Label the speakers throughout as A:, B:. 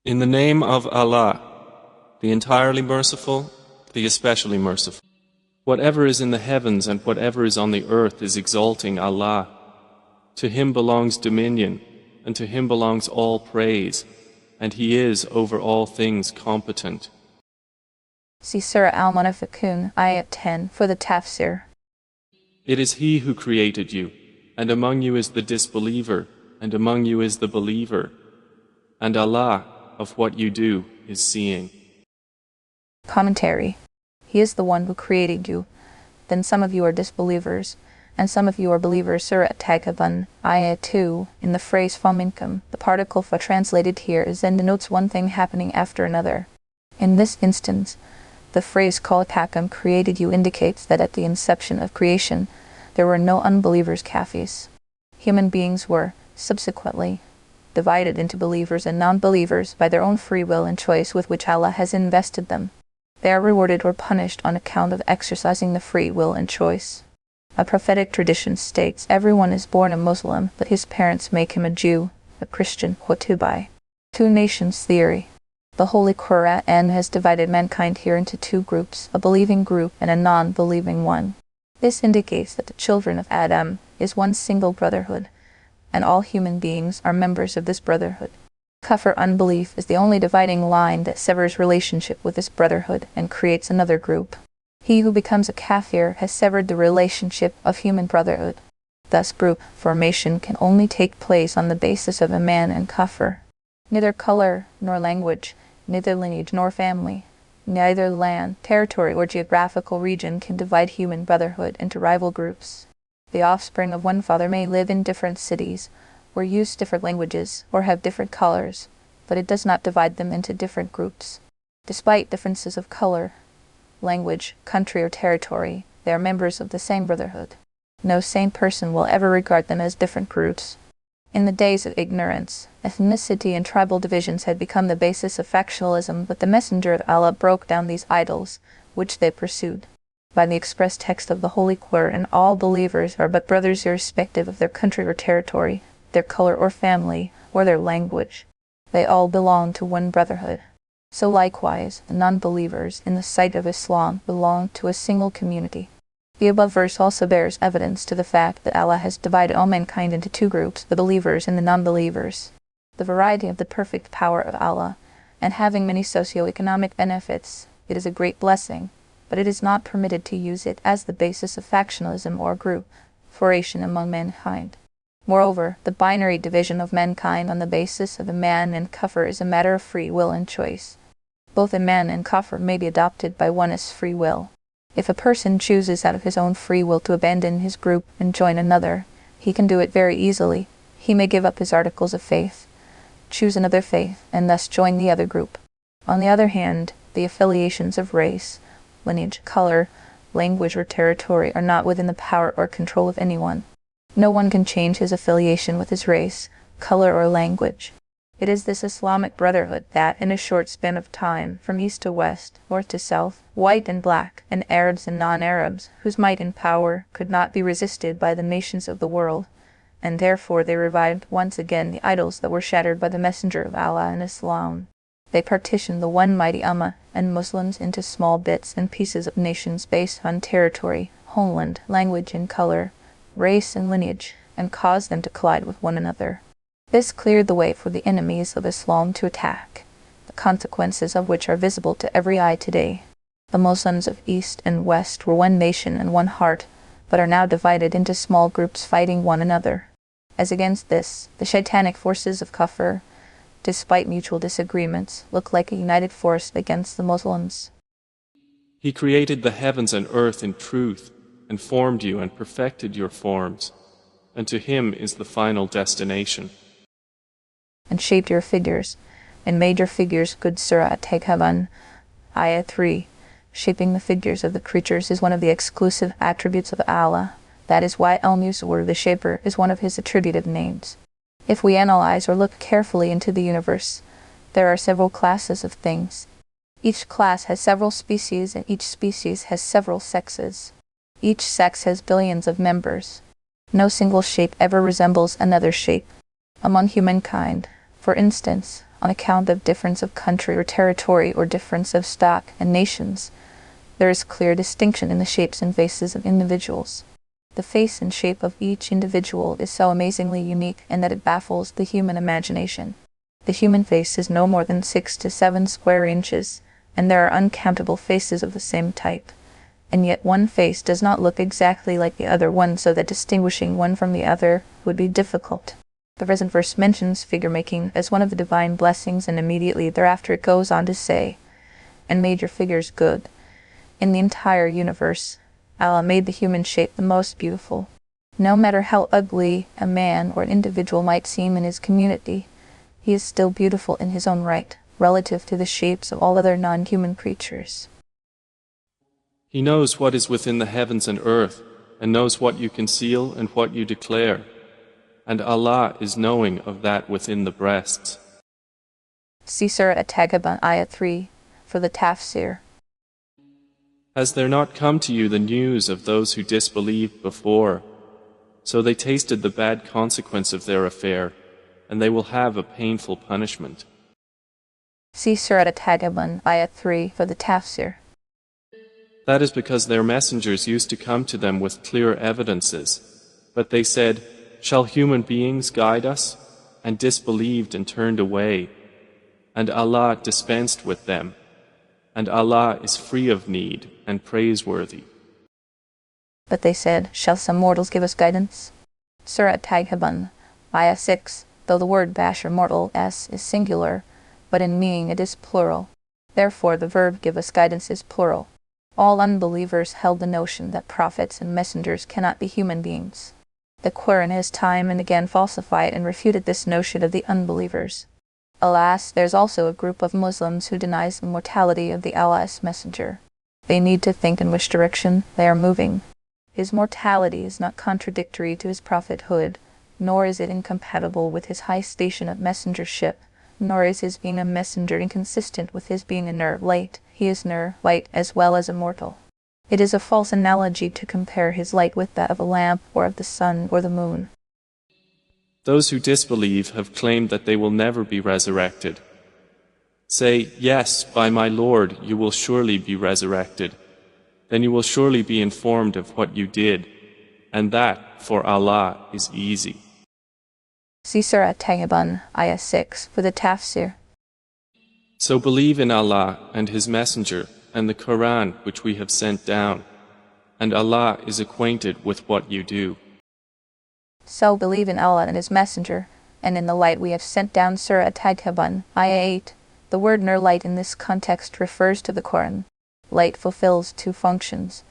A: In the name of Allah, the entirely merciful, the especially merciful. Whatever is in the heavens and whatever is on the earth is exalting Allah. To Him belongs dominion, and to Him belongs all praise, and He is over all things competent.
B: See Surah Al-Mukhtasar, Ayat 10 for the Tafsir.
A: It is He who created you, and among you is the disbeliever, and among you is the believer, and Allah of what you do is seeing.
B: Commentary. He is the one who created you. Then some of you are disbelievers, and some of you are believers. Surah At-Taghabun, Ayah 2. In the phrase faminkum, the particle fa translated here is and denotes one thing happening after another. In this instance, the phrase Khalaqakum created you indicates that at the inception of creation, there were no unbelievers kafirs. Human beings were, subsequently, divided into believers and non-believers by their own free will and choice with which Allah has invested them. They are rewarded or punished on account of exercising the free will and choice. A prophetic tradition states everyone is born a Muslim, but his parents make him a Jew, a Christian, or Tubai. Two nations theory. The Holy Qur'an has divided mankind here into two groups, a believing group and a non-believing one. This indicates that the children of Adam is one single brotherhood, and all human beings are members of this brotherhood. Kufr, unbelief, is the only dividing line that severs relationship with this brotherhood and creates another group. He who becomes a kafir has severed the relationship of human brotherhood. Thus group formation can only take place on the basis of iman and kufr. Neither color nor language, neither lineage nor family, neither land, territory, or geographical region can divide human brotherhood into rival groups. The offspring of one father may live in different cities, or use different languages, or have different colors, but it does not divide them into different groups. Despite differences of color, language, country, or territory, they are members of the same brotherhood. No sane person will ever regard them as different groups. In the days of ignorance, ethnicity and tribal divisions had become the basis of factionalism, but the Messenger of Allah broke down these idols, which they pursued. By the express text of the Holy Qur'an, all believers are but brothers irrespective of their country or territory, their color or family, or their language. They all belong to one brotherhood. So likewise, the non-believers, in the sight of Islam, belong to a single community. The above verse also bears evidence to the fact that Allah has divided all mankind into two groups, the believers and the non-believers. The variety of the perfect power of Allah, and having many socio-economic benefits, it is a great blessing, but it is not permitted to use it as the basis of factionalism or group formation among mankind. Moreover, the binary division of mankind on the basis of iman and kufr is a matter of free will and choice. Both iman and kufr may be adopted by one as free will. If a person chooses out of his own free will to abandon his group and join another, he can do it very easily. He may give up his articles of faith, choose another faith, and thus join the other group. On the other hand, the affiliations of race, lineage, color, language, or territory are not within the power or control of anyone. No one can change his affiliation with his race, color, or language. It is this Islamic brotherhood that, in a short span of time, from east to west, north to south, white and black, and Arabs and non-Arabs, whose might and power could not be resisted by the nations of the world, and therefore they revived once again the idols that were shattered by the Messenger of Allah and Islam. They partitioned the one mighty Ummah and Muslims into small bits and pieces of nations based on territory, homeland, language and color, race and lineage, and caused them to collide with one another. This cleared the way for the enemies of Islam to attack, the consequences of which are visible to every eye today. The Muslims of East and West were one nation and one heart, but are now divided into small groups fighting one another. As against this, the shaitanic forces of kufr, despite mutual disagreements, look like a united force against the Muslims.
A: He created the heavens and earth in truth, and formed you and perfected your forms, and to Him is the final destination.
B: And shaped your figures, and made your figures good. Surah At-Taghabun, Ayah 3. Shaping the figures of the creatures is one of the exclusive attributes of Allah. That is why Al-Musawwir, the shaper, is one of His attributive names. If we analyze or look carefully into the universe, there are several classes of things. Each class has several species, and each species has several sexes. Each sex has billions of members. No single shape ever resembles another shape. Among humankind, for instance, on account of difference of country or territory or difference of stock and nations. There is clear distinction in the shapes and faces of individuals. The face and shape of each individual is so amazingly unique in that it baffles the human imagination. The human face is no more than 6 to 7 square inches, and there are uncountable faces of the same type. And yet one face does not look exactly like the other one, so that distinguishing one from the other would be difficult. The present verse mentions figure-making as one of the divine blessings, and immediately thereafter it goes on to say, "And made your figures good." In the entire universe, Allah made the human shape the most beautiful. No matter how ugly a man or an individual might seem in his community, he is still beautiful in his own right, relative to the shapes of all other non-human creatures.
A: He knows what is within the heavens and earth, and knows what you conceal and what you declare. And Allah is knowing of that within the breasts.
B: See Surah At-Taghabun, Ayah 3, for the Tafsir.
A: Has there not come to you the news of those who disbelieved before? So they tasted the bad consequence of their affair, and they will have a painful punishment.
B: See Surah At-Taghabun, Ayah 3, for the Tafsir.
A: That is because their messengers used to come to them with clear evidences. But they said, "Shall human beings guide us?" and disbelieved and turned away. And Allah dispensed with them. And Allah is free of need and praiseworthy.
B: But they said, "Shall some mortals give us guidance?" Surah At-Taghabun, Ayah 6, though the word bashar mortal s is singular, but in meaning it is plural. Therefore the verb give us guidance is plural. All unbelievers held the notion that prophets and messengers cannot be human beings. The Qur'an has time and again falsified and refuted this notion of the unbelievers. Alas, there is also a group of Muslims who denies the mortality of the Allah's messenger. They need to think in which direction they are moving. His mortality is not contradictory to his prophethood, nor is it incompatible with his high station of messengership, nor is his being a messenger inconsistent with his being a nur light. He is nur light as well as immortal. It is a false analogy to compare his light with that of a lamp or of the sun or the moon.
A: Those who disbelieve have claimed that they will never be resurrected. Say, "Yes, by my Lord, you will surely be resurrected. Then you will surely be informed of what you did, and that, for Allah, is easy."
B: See Surah At-Taghabun, Ayah 6, for the Tafsir.
A: So believe in Allah and His Messenger and the Qur'an which we have sent down, and Allah is acquainted with what you do.
B: So believe in Allah and His Messenger, and in the light we have sent down. Surah At-Taghabun, Ayah 8. The word nur light in this context refers to the Qur'an. Light fulfills two functions.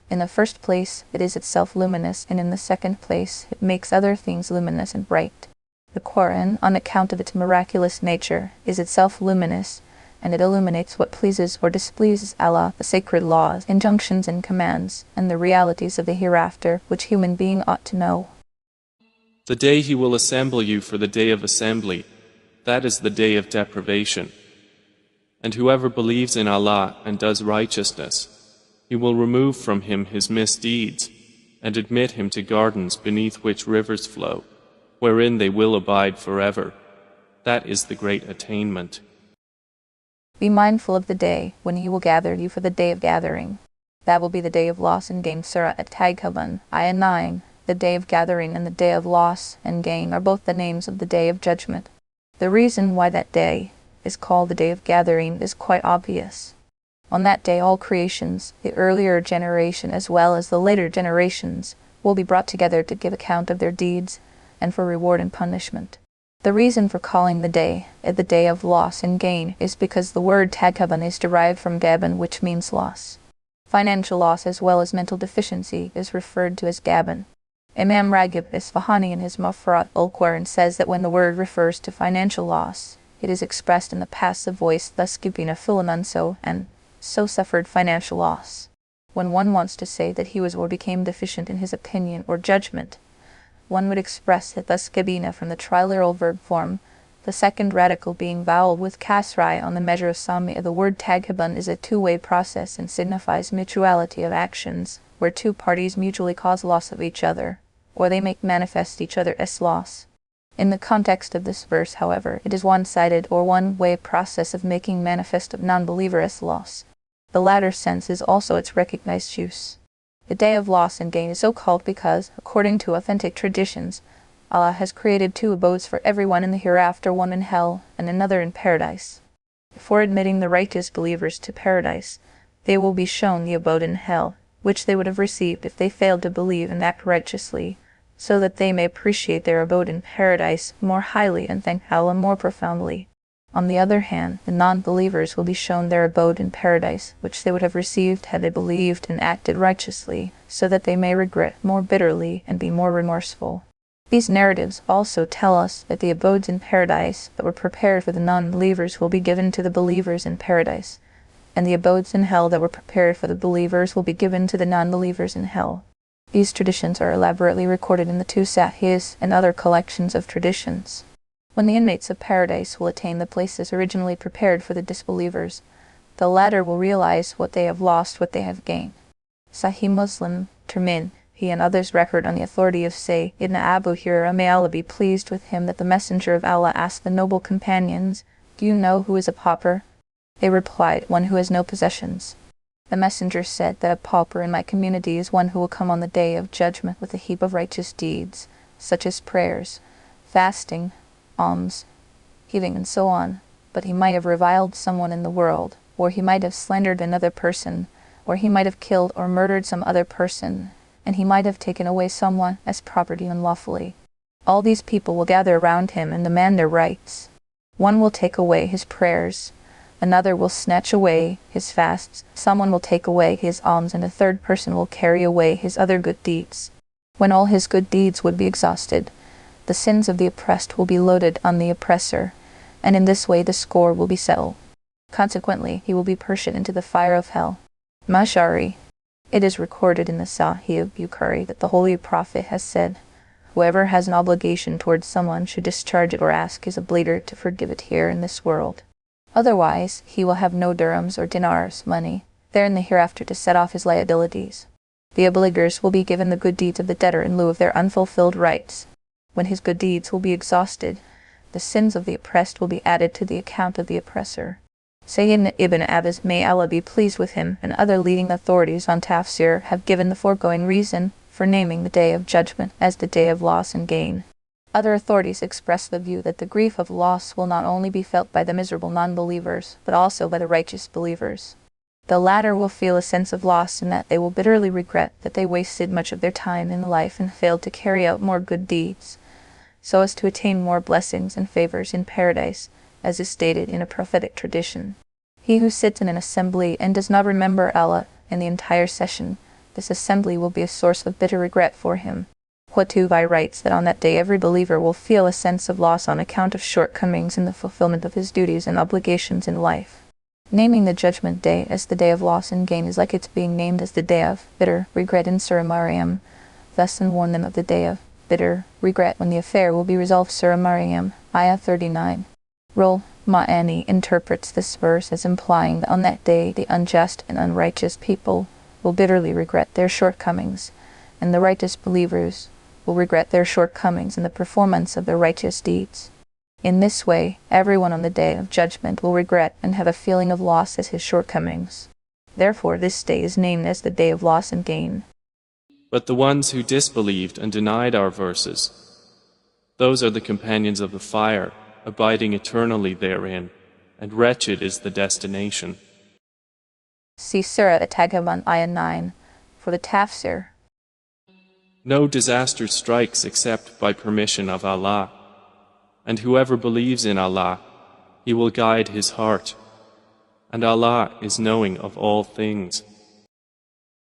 B: In the first place, it is itself luminous, and in the second place, it makes other things luminous and bright. The Qur'an, on account of its miraculous nature, is itself luminous, and it illuminates what pleases or displeases Allah, the sacred laws, injunctions and commands, and the realities of the hereafter, which human being ought to know.
A: The day He will assemble you for the day of assembly, that is the day of deprivation. And whoever believes in Allah and does righteousness, He will remove from him his misdeeds, and admit him to gardens beneath which rivers flow, wherein they will abide forever. That is the great attainment.
B: Be mindful of the day when He will gather you for the day of gathering. That will be the day of loss and gain. Surah At-Taghabun, Ayah 9. The day of gathering and the day of loss and gain are both the names of the day of judgment. The reason why that day is called the day of gathering is quite obvious. On that day all creations, the earlier generation as well as the later generations, will be brought together to give account of their deeds and for reward and punishment. The reason for calling the day of loss and gain is because the word Taghabun is derived from Gaban, which means loss. Financial loss as well as mental deficiency is referred to as Gaban. Imam Raghib Isfahani in his Multilingual says that when the word refers to financial loss, it is expressed in the passive voice, thus giving a full so and so suffered financial loss. When one wants to say that he was or became deficient in his opinion or judgment, one would express it thus gabina from the triliteral verb form, the second radical being vowel with kasrai on the measure of sami. The word Taghabun is a two-way process and signifies mutuality of actions, where two parties mutually cause loss of each other, or they make manifest each other's loss. In the context of this verse, however, it is one-sided or one-way process of making manifest of non-believer as loss. The latter sense is also its recognized use. The day of loss and gain is so called because, according to authentic traditions, Allah has created two abodes for everyone in the hereafter, one in hell and another in paradise. Before admitting the righteous believers to paradise, they will be shown the abode in hell, which they would have received if they failed to believe and act righteously, so that they may appreciate their abode in paradise more highly and thank Allah more profoundly. On the other hand, the non-believers will be shown their abode in paradise, which they would have received had they believed and acted righteously, so that they may regret more bitterly and be more remorseful. These narratives also tell us that the abodes in paradise that were prepared for the non-believers will be given to the believers in paradise, and the abodes in hell that were prepared for the believers will be given to the non-believers in hell. These traditions are elaborately recorded in the two Sahihs and other collections of traditions. When the inmates of paradise will attain the places originally prepared for the disbelievers, the latter will realize what they have lost, what they have gained. Sahih Muslim, Tirmidhi, and others record on the authority of Sayyidina Abu Hurairah, may Allah be pleased with him, that the Messenger of Allah asked the noble companions, "Do you know who is a pauper?" They replied, "One who has no possessions." The Messenger said that a pauper in my community is one who will come on the day of judgment with a heap of righteous deeds, such as prayers, fasting, alms, giving, and so on, but he might have reviled someone in the world, or he might have slandered another person, or he might have killed or murdered some other person, and he might have taken away someone as property unlawfully. All these people will gather around him and demand their rights. One will take away his prayers, another will snatch away his fasts, someone will take away his alms, and a third person will carry away his other good deeds. When all his good deeds would be exhausted, the sins of the oppressed will be loaded on the oppressor, and in this way the score will be settled. Consequently, he will be pushed into the fire of hell. Mashari. It is recorded in the Sahih Bukhari that the Holy Prophet has said, "Whoever has an obligation towards someone should discharge it or ask his oblator to forgive it here in this world. Otherwise, he will have no dirhams or dinars, money, there in the hereafter to set off his liabilities. The obligors will be given the good deeds of the debtor in lieu of their unfulfilled rights. When his good deeds will be exhausted, the sins of the oppressed will be added to the account of the oppressor." Sayyidina Ibn Abbas, may Allah be pleased with him, and other leading authorities on tafsir have given the foregoing reason for naming the Day of Judgment as the Day of Loss and Gain. Other authorities express the view that the grief of loss will not only be felt by the miserable non-believers, but also by the righteous believers. The latter will feel a sense of loss in that they will bitterly regret that they wasted much of their time in life and failed to carry out more good deeds, so as to attain more blessings and favors in paradise, as is stated in a prophetic tradition. He who sits in an assembly and does not remember Allah in the entire session, this assembly will be a source of bitter regret for him. Hutubai writes that on that day every believer will feel a sense of loss on account of shortcomings in the fulfillment of his duties and obligations in life. Naming the Judgment Day as the Day of Loss and Gain is like its being named as the Day of Bitter Regret in Surah Maryam. Thus warn them of the day of bitter regret when the affair will be resolved. Surah Maryam, Ayah 39. Rul Ma'ani interprets this verse as implying that on that day the unjust and unrighteous people will bitterly regret their shortcomings, and the righteous believers will regret their shortcomings in the performance of their righteous deeds. In this way, everyone on the Day of Judgment will regret and have a feeling of loss as his shortcomings. Therefore, this day is named as the Day of Loss and Gain.
A: But the ones who disbelieved and denied our verses, those are the companions of the fire, abiding eternally therein, and wretched is the destination.
B: See Surah At-Taghabun, Ayah 9, for the tafsir.
A: No disaster strikes except by permission of Allah, and whoever believes in Allah, He will guide his heart, and Allah is knowing of all things.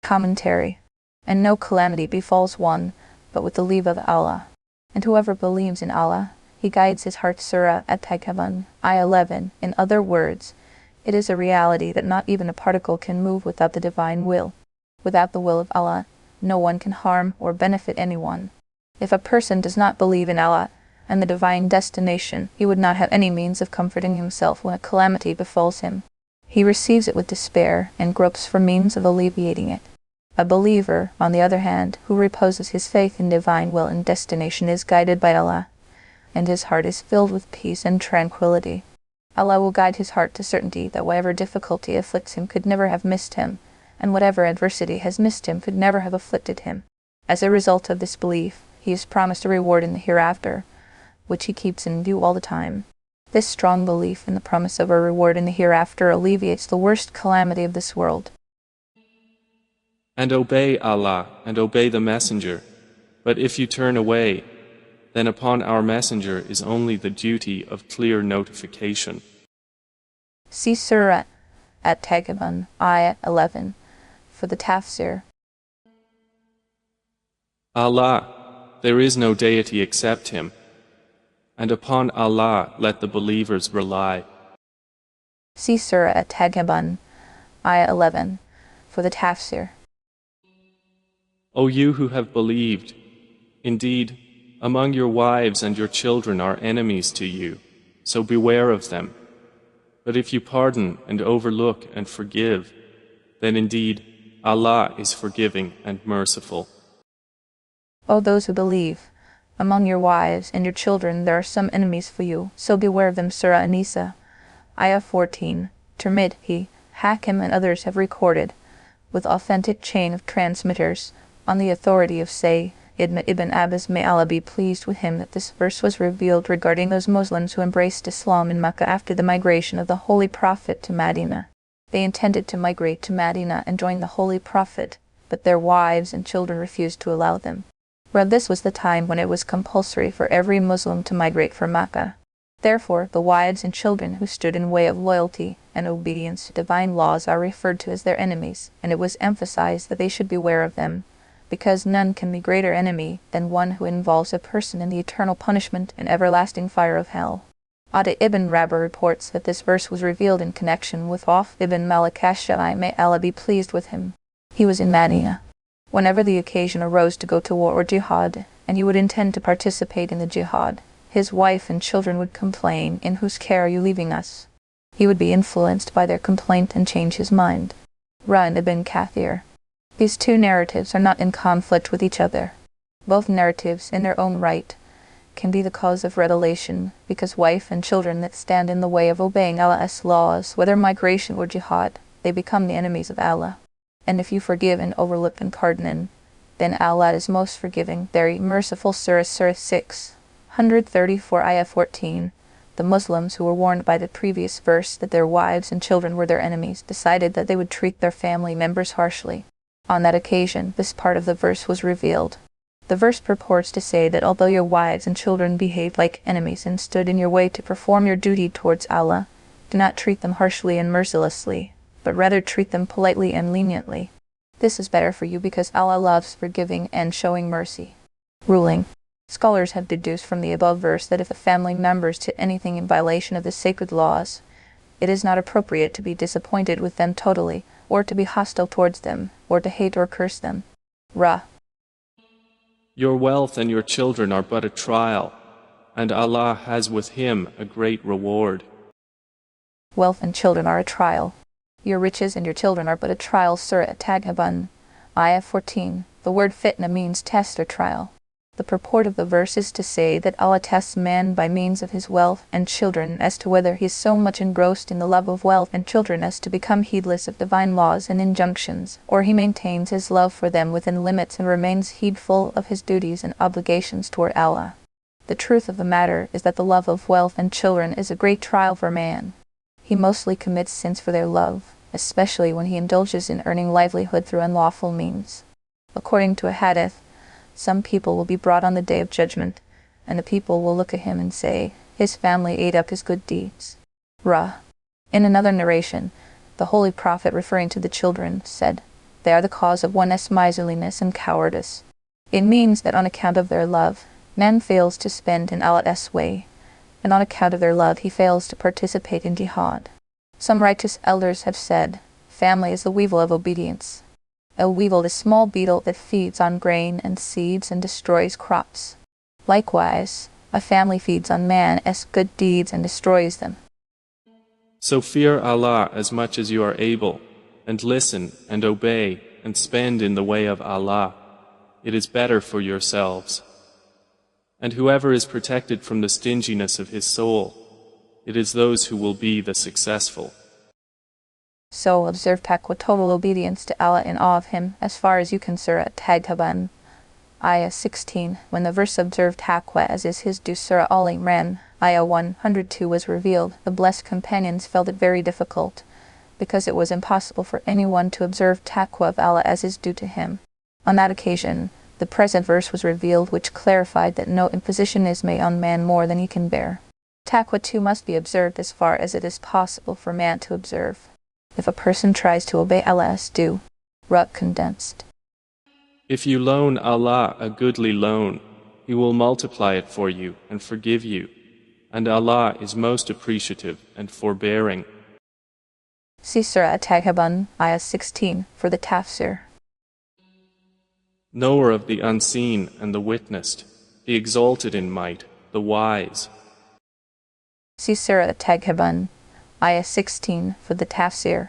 B: Commentary. And no calamity befalls one, but with the leave of Allah. And whoever believes in Allah, He guides his heart. Surah At-Taghabun, Ayah 11. In other words, it is a reality that not even a particle can move without the divine will. Without the will of Allah, no one can harm or benefit anyone. If a person does not believe in Allah and the divine destination, he would not have any means of comforting himself when a calamity befalls him. He receives it with despair and gropes for means of alleviating it. A believer, on the other hand, who reposes his faith in divine will and destination, is guided by Allah. and his heart is filled with peace and tranquility. Allah will guide his heart to certainty that whatever difficulty afflicts him could never have missed him, and whatever adversity has missed him could never have afflicted him. As a result of this belief, he is promised a reward in the hereafter, which he keeps in view all the time. This strong belief in the promise of a reward in the hereafter alleviates the worst calamity of this world.
A: And obey Allah and obey the Messenger. But if you turn away, then upon our Messenger is only the duty of clear notification.
B: See Surah At-Taghabun, Ayah 11, for the Tafsir.
A: Allah, there is no deity except Him, and upon Allah let the believers rely.
B: See Surah At-Taghabun, Ayah 11, for the Tafsir.
A: O you who have believed, indeed, among your wives and your children are enemies to you, so beware of them. But if you pardon and overlook and forgive, then indeed Allah is forgiving and merciful.
B: O those who believe, among your wives and your children there are some enemies for you, so beware of them. Surah An-Nisa, Ayah 14. Tirmidhi, Hakim and others have recorded, with authentic chain of transmitters, on the authority of Sayyid ibn Abbas, may Allah be pleased with him, that this verse was revealed regarding those Muslims who embraced Islam in Mecca after the migration of the Holy Prophet to Medina. They intended to migrate to Medina and join the Holy Prophet, but their wives and children refused to allow them. Where this was the time when it was compulsory for every Muslim to migrate from Mecca. Therefore, the wives and children who stood in the way of loyalty and obedience to divine laws are referred to as their enemies, and it was emphasized that they should beware of them, because none can be greater enemy than one who involves a person in the eternal punishment and everlasting fire of hell. Ata ibn Rabah reports that this verse was revealed in connection with Auf ibn Malik Ash-Sha'ai, may Allah be pleased with him. He was in Medina. Whenever the occasion arose to go to war or jihad, and he would intend to participate in the jihad, his wife and children would complain, "In whose care are you leaving us?" He would be influenced by their complaint and change his mind. Run ibn Kathir. These two narratives are not in conflict with each other. Both narratives, in their own right, can be the cause of revelation, because wife and children that stand in the way of obeying Allah's laws, whether migration or jihad, they become the enemies of Allah. And if you forgive and overlook and pardon, then Allah is most forgiving, very merciful. Surah 6, 134 Ayah 14. The Muslims who were warned by the previous verse that their wives and children were their enemies decided that they would treat their family members harshly. On that occasion, this part of the verse was revealed. The verse purports to say that although your wives and children behaved like enemies and stood in your way to perform your duty towards Allah, do not treat them harshly and mercilessly, but rather treat them politely and leniently. This is better for you because Allah loves forgiving and showing mercy. Ruling. Scholars have deduced from the above verse that if a family members to anything in violation of the sacred laws, it is not appropriate to be disappointed with them totally, or to be hostile towards them, or to hate or curse them. Ra.
A: Your wealth and your children are but a trial, and Allah has with Him a great reward.
B: Wealth and children are a trial. Your riches and your children are but a trial. Surah At-Taghabun, Ayah 14. The word fitna means test or trial. The purport of the verse is to say that Allah tests man by means of his wealth and children as to whether he is so much engrossed in the love of wealth and children as to become heedless of divine laws and injunctions, or he maintains his love for them within limits and remains heedful of his duties and obligations toward Allah. The truth of the matter is that the love of wealth and children is a great trial for man. He mostly commits sins for their love, especially when he indulges in earning livelihood through unlawful means. According to a hadith, some people will be brought on the Day of Judgment, and the people will look at him and say, "His family ate up his good deeds." Ra. In another narration, the Holy Prophet, referring to the children, said, "They are the cause of one's miserliness and cowardice." It means that on account of their love, man fails to spend in Allah's way, and on account of their love he fails to participate in jihad. Some righteous elders have said, family is the weevil of obedience. A weevil is a small beetle that feeds on grain and seeds and destroys crops. Likewise, a family feeds on man's good deeds and destroys them.
A: So fear Allah as much as you are able, and listen and obey and spend in the way of Allah. It is better for yourselves. And whoever is protected from the stinginess of his soul, it is those who will be the successful.
B: So observe taqwa, total obedience to Allah in awe of Him, as far as you can. Surah At-Taghabun, Ayah 16. When the verse observe taqwa as is his due, Surah Al-Imran, Ayah 102 was revealed, the blessed companions felt it very difficult, because it was impossible for anyone to observe taqwa of Allah as is due to him. On that occasion, the present verse was revealed, which clarified that no imposition is made on man more than he can bear. Taqwa too must be observed as far as it is possible for man to observe. If a person tries to obey Allah as due, Rut condensed.
A: If you loan Allah a goodly loan, He will multiply it for you and forgive you, and Allah is most appreciative and forbearing.
B: See Surah At-Taghabun, Ayah 16, for the Tafsir.
A: Knower of the unseen and the witnessed, the exalted in might, the wise.
B: See Surah At-Taghabun, Ayah 16, for the Tafsir.